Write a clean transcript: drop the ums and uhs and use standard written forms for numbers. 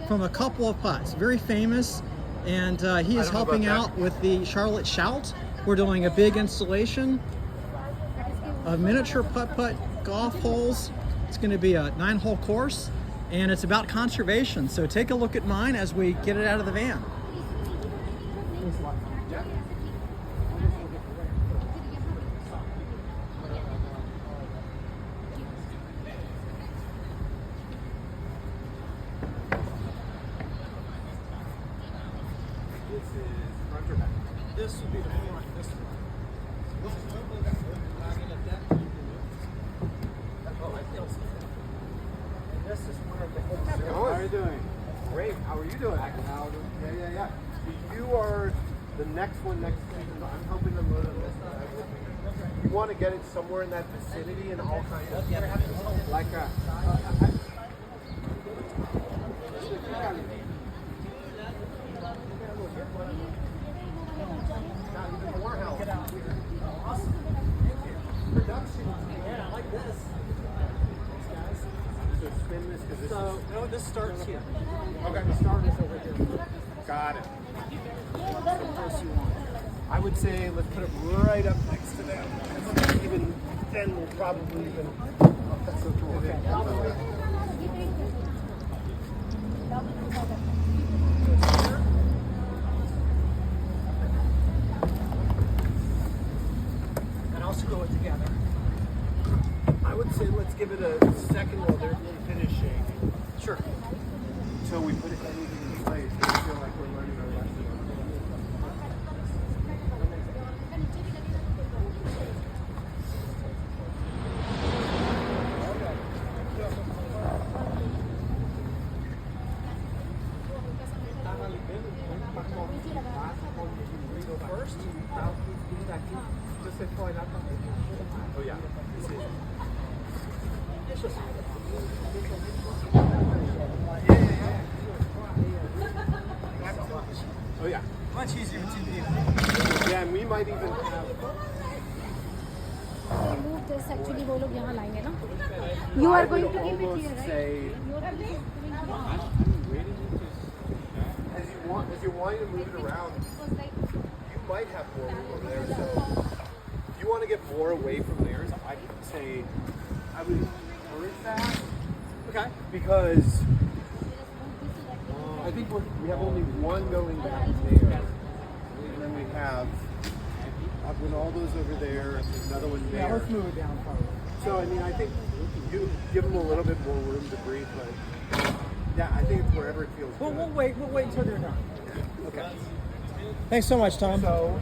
from a couple of putts, very famous, and he is helping out with the Charlotte Shout. We're doing a big installation of miniature putt-putt golf holes. It's going to be a 9-hole course, and it's about conservation. So take a look at mine as we get it out of the van. This would be the front. This one. This is where the whole. How are you doing? Great. How are you doing? Yeah. You are the next one next season. I'm helping them load on this side. You want to get it somewhere in that vicinity and all kinds of like a. Awesome. Production. Yeah, I like this. Thanks, guys. So spin this because No, this starts here. Okay. The start is over here. Got it. What's the first you want? I would say let's put it right up next to them. Even then, we'll probably even. Oh, that's so cool. Okay. And I'll screw it together. I would say let's give it a second while they're finishing. Sure. Until we put everything in place. I feel like we're learning our lesson. First, Oh yeah. Oh yeah. much easier with 2 people. Yeah, and we might even have. Remove this. Actually, वो लोग यहाँ लाएंगे ना. You are going to give it here, right? Say, as you're wanting to move it around, you might have more room over there. So if you want to get more away from theirs, I would say I would encourage that. Okay. Because I think we have only one going back there, and then we have all those over there, and another one there. Yeah, let's move it down farther. So I mean, I think you give them a little bit more room to breathe, but yeah, I think it's wherever it feels Well, good. we'll wait until they're done. Yeah. Okay. Thanks so much, Tom. So.